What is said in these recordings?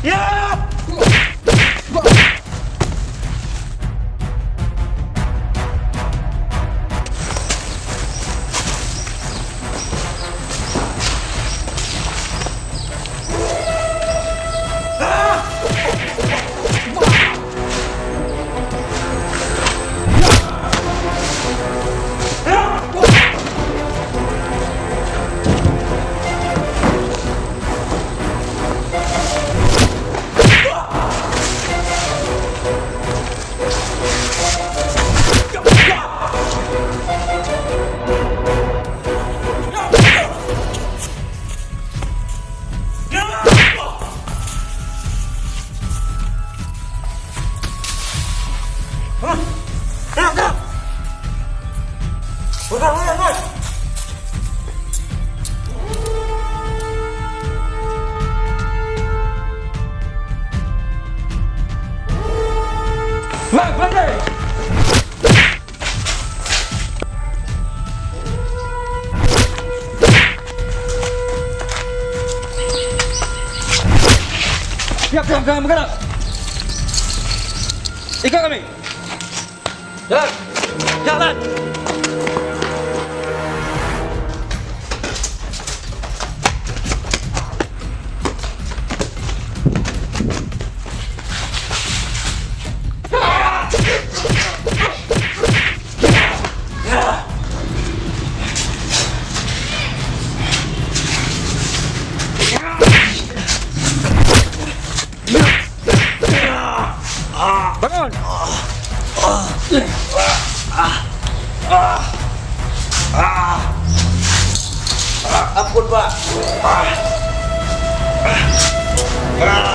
Ya! Jangan bergerak. Ikut kami. Jalan. Jalan. Bangun. Ampun, Pak. Ke depan.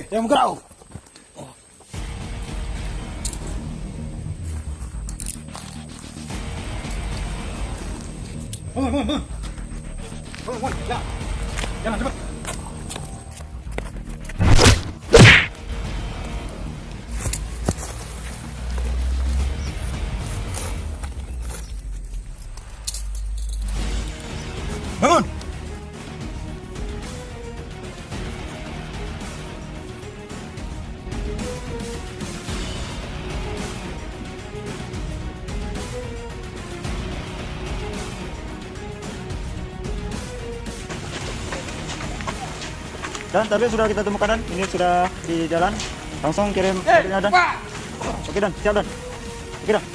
Yang bergerak. Jangan cepat. Bangun. Dan tapi sudah kita temukan Dan, ini sudah di jalan. Langsung kirim mobilnya Dan. Oke Dan, siap Dan. Oke Dan.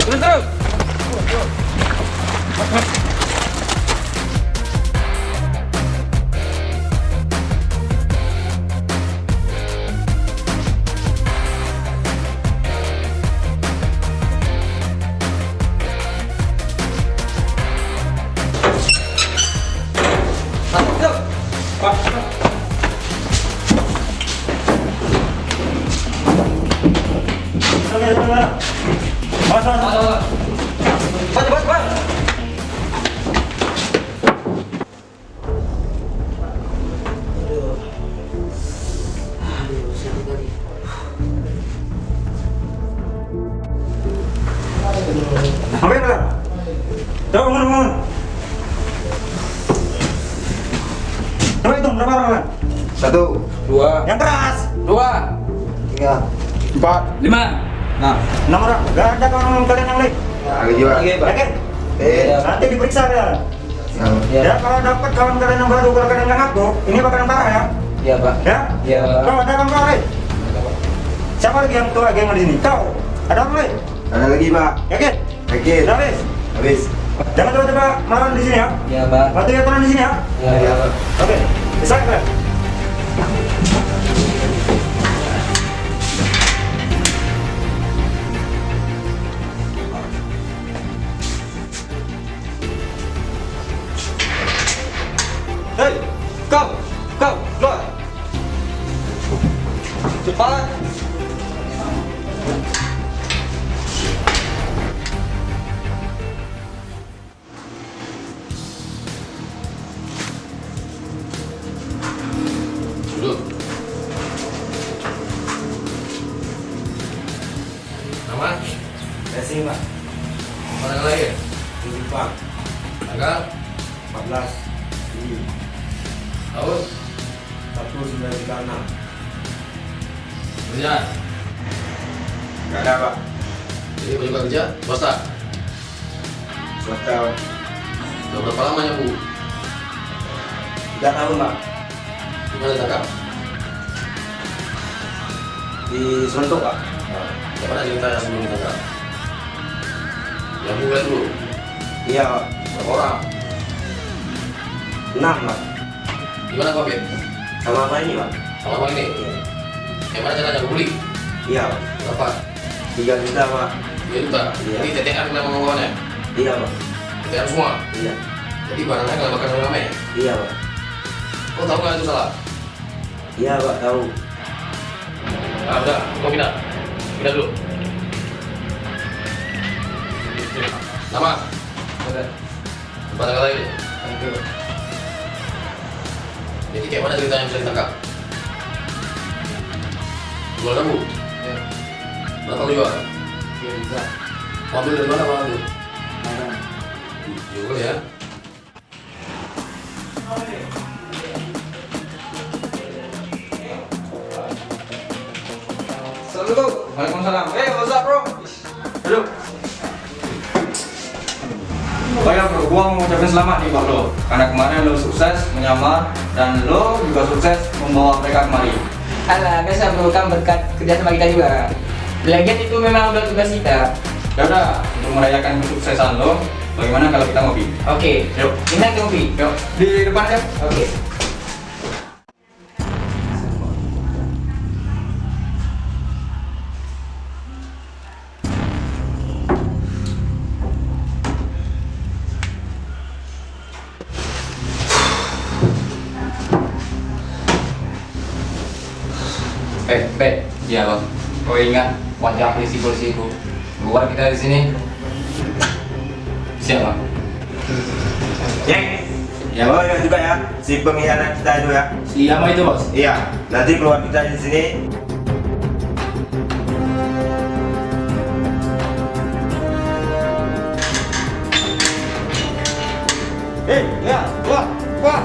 Terus. Sampai enggak? Coba bangun. Coba hitung berapa orang? 1, 2, Yang keras. 2, 3, 4. 5. Nah, 6 orang. Gak ada kawan kalian yang lain. Lagi juga. Yakin? Nanti diperiksa ya. Ya. Ya kalau dapat kawan kalian yang baru, kalau kalian yang ngaku, ini bakalan parah ya. Iya, Pak. Ya? Iya, Pak. Kau ada kawan lain? Siapa lagi yang tua geng di sini? Kau? Ada orang lain? Ada lagi, Pak. Yakin? Yakin. Udah habis? Habis. Jangan coba-coba marah di sini ya. Iya, Pak. Bantu ya turun di sini ya. Iya, Pak. Oke, bisa kalian? Nama? Racing Pak. Tanggal lahir? 7 Pak. Tanggal? 14 Juli Tahun? 1936. Kerjaan? Nggak ada Pak. Jadi penyuka kerja? Swasta? Swasta Pak. Udah berapa lamanya Bu? 3 tahun Pak. Di mana ditangkap? Di Selentuk Pak. Yang mana cerita yang sebelum ditangkap? Yang Bu lihat dulu? Iya Pak. Berapa orang? 6 Pak. Di mana Pak? Sama apa ini Pak? Sama Bang ini? Iya. Yang mana caranya Bu beli? Iya Pak. Berapa? 3 juta Pak. 3 juta? Iya. Jadi TTR nama mengkawannya? Iya Pak. TTR semua? Iya. Jadi barangnya nggak bakal rame? Iya Pak. Oh tahu nggak itu salah? Iya Pak, tahu. Ah udah, kau pindah. Pindah dulu. Nama? Tempat tanggal lahir? Jadi kayak mana ceritanya bisa ditangkap? Jual kamu? Iya. Berapa kau jual? 3 juta. Kau ambil dari mana Bang itu? Mana? Juga ya. Assalamualaikum. Waalaikumsalam. What's up bro? Duduk. Oh ya bro, gua mau ngucapin selamat nih buat lo. Karena kemarin lo sukses menyamar dan lo juga sukses membawa mereka kemari. Alah, biasa bro, kan berkat kerja sama kita juga. Lagian itu memang udah tugas kita. Ya udah, untuk merayakan kesuksesan lo, bagaimana kalau kita ngopi? Oke, Yuk. kita ngopi. Yuk, di depan aja. Oke. Iya bang. Kau ingat wajah polisi-polisi itu? Luar kita di sini. Siapa? Cek. Ya bos, ya juga ya. Si pengkhianat kita itu ya. Siapa itu bos? Iya. Nanti keluar kita di sini. Ya, keluar. Keluar.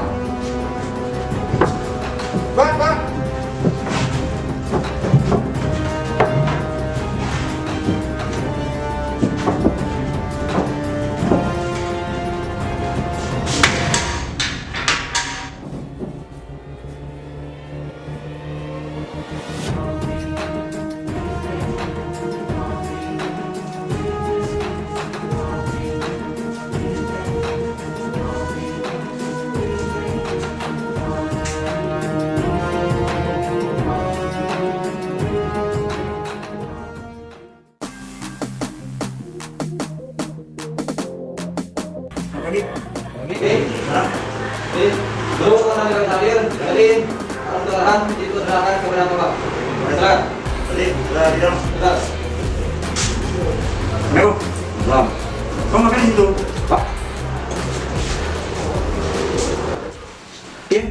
Bro, karena dengan hadir, jadi arahan itu serahkan kepada Bapak. Silakan. Tadi sudah di dalam. Silakan. Ayo. Salam. Kau makan di situ. Pak.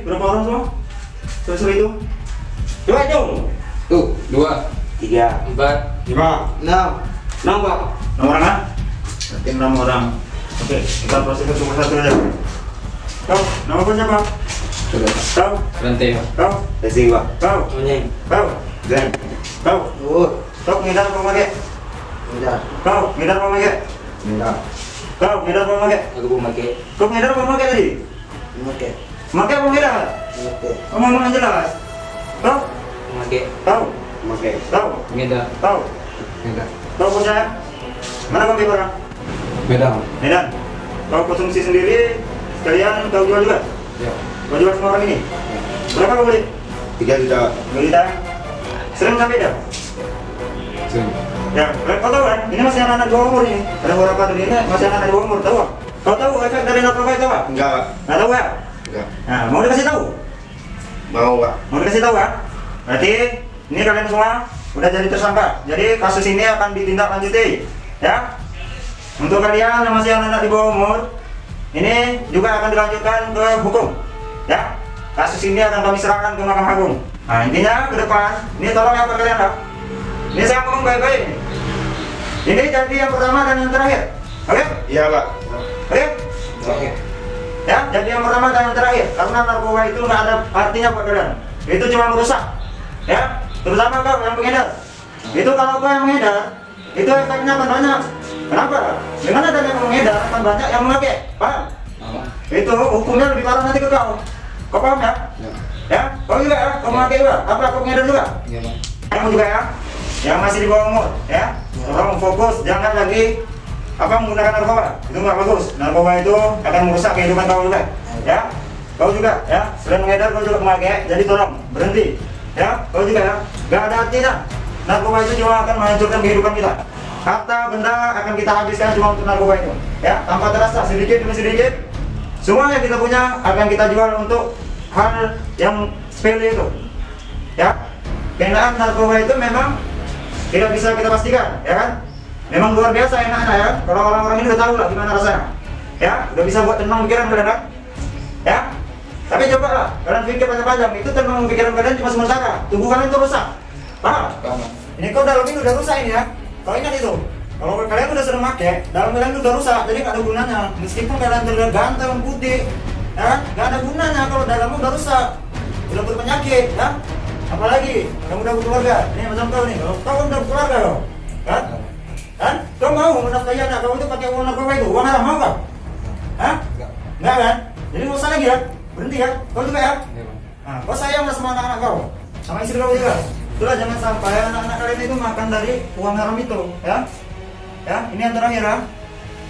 Berapa orang semua? Sesuai itu. Coba dong. Tuh, 2, 3, 4, 5, 6 Pak. 6 orang kan? Berarti 6 orang. Oke, kita proses satu persatu aja. Kau, nama kau siapa? sudah. Kau, Berhenti. kau, Racing Pak. kau, kau, Glenn. kau, kau ngidar apa pakai? Udah. Kau ngidar apa pakai? Enggak. Kau ngidar apa pakai? Aku mau pakai. Kau ngidar apa pakai tadi? Pakai. Pakai apa ngidar? Pakai. Kau ngomong yang jelas. Kau, Pakai. kau, Pakai. kau, Beda. kau, Beda. kau percaya? Mana kau beli barang? Beda. Medan, kau konsumsi sendiri, sekalian kau jual juga? Ya. Kau jual semua orang ini? Berapa kau beli? 3 juta. 2 juta? Sering sampai dah? Sini. Ya, kau tahu kan? Ini masih anak-anak di bawah umur ini. Ada beberapa dari ini masih anak di bawah umur, tahu? Kau tahu efek dari narkoba itu apa? Enggak, Pak. Nggak tahu ya? Enggak. Nah, mau dikasih tahu? Mau, Pak. Mau dikasih tahu kan? Berarti ini kalian semua udah jadi tersangka. Jadi kasus ini akan ditindaklanjuti, ya. Untuk kalian yang masih anak-anak di bawah umur, ini juga akan dilanjutkan ke hukum, ya. Kasus ini akan kami serahkan ke Mahkamah Agung. Nah, intinya ke depan, ini tolong apa kalian lah. Ini saya ngomong baik-baik. Ini jadi yang pertama dan yang terakhir. Oke? Iya, Pak. Oke? Oke. Ya, jadi yang pertama dan yang terakhir. Karena narkoba itu nggak ada artinya buat kalian. Itu cuma merusak. Ya, terutama kau yang pengedar. Itu kalau kau yang mengedar, itu efeknya akan banyak. Kenapa? Dengan adanya pengedar akan banyak yang memakai. Paham? Itu hukumnya lebih parah nanti ke kau. Kau paham ya? Ya, kau juga ya? Kau memakai juga? Apa kau pengedar juga? Iya, Pak. Kamu juga ya? Yang masih di bawah umur, ya? Tolong fokus, jangan lagi menggunakan narkoba. Itu nggak bagus. Narkoba itu akan merusak kehidupan kau juga, ya? Kau juga, ya? Selain mengedar, kau juga memakai. Jadi tolong berhenti, ya? Kau juga ya? Gak ada artinya. Narkoba itu cuma akan menghancurkan kehidupan kita. Harta benda akan kita habiskan cuma untuk narkoba itu, ya? Tanpa terasa sedikit demi sedikit, semua yang kita punya akan kita jual untuk hal yang sepele itu, ya? Penggunaan narkoba itu memang tidak bisa kita pastikan, ya kan? Memang luar biasa enaknya ya. Kalau orang-orang ini udah tahu lah gimana rasanya, ya, udah bisa buat tenang pikiran kalian kan, ya. Tapi cobalah kalian pikir panjang-panjang, itu tenang pikiran kalian cuma sementara, tubuh kalian itu rusak, paham? Ini kau dalam ini udah rusak ini ya. Kau ingat itu, kalau kalian udah sering pakai, dalam kalian itu udah rusak, jadi nggak ada gunanya. Meskipun kalian terlihat ganteng, putih, ya kan? Nggak ada gunanya kalau dalammu udah rusak, udah berpenyakit, ya. Apalagi kamu udah berkeluarga, ini macam kau nih, kau udah berkeluarga loh, kan? Kan? Kau mau menafkahi anak kau itu pakai uang narkoba itu, uang haram mau kau? Hah? Enggak kan? Jadi nggak usah lagi ya, berhenti ya, kau juga ya? Nah, kau sayang sama anak-anak kau, sama istri kau juga. Itulah jangan sampai anak-anak kalian itu makan dari uang haram itu, ya? Ya, ini yang terakhir ya.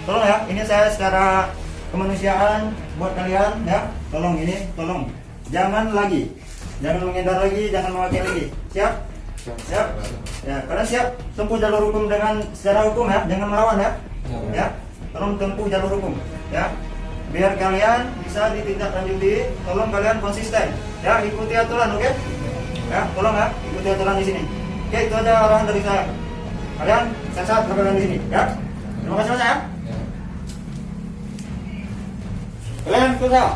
Tolong ya, ini saya secara kemanusiaan buat kalian ya. Tolong ini, tolong. Jangan lagi. Jangan mengedar lagi, jangan memakai lagi. Siap? Siap? Ya, kalian siap tempuh jalur hukum dengan secara hukum ya, jangan melawan ya. Ya, tolong tempuh jalur hukum ya. Biar kalian bisa ditindaklanjuti, tolong kalian konsisten ya, ikuti aturan, oke? Ya, tolong ya, ikuti aturan di sini. Oke, itu aja arahan dari saya. Kalian sehat-sehat kalian di sini ya. Terima kasih banyak ya. Kalian ikut saya.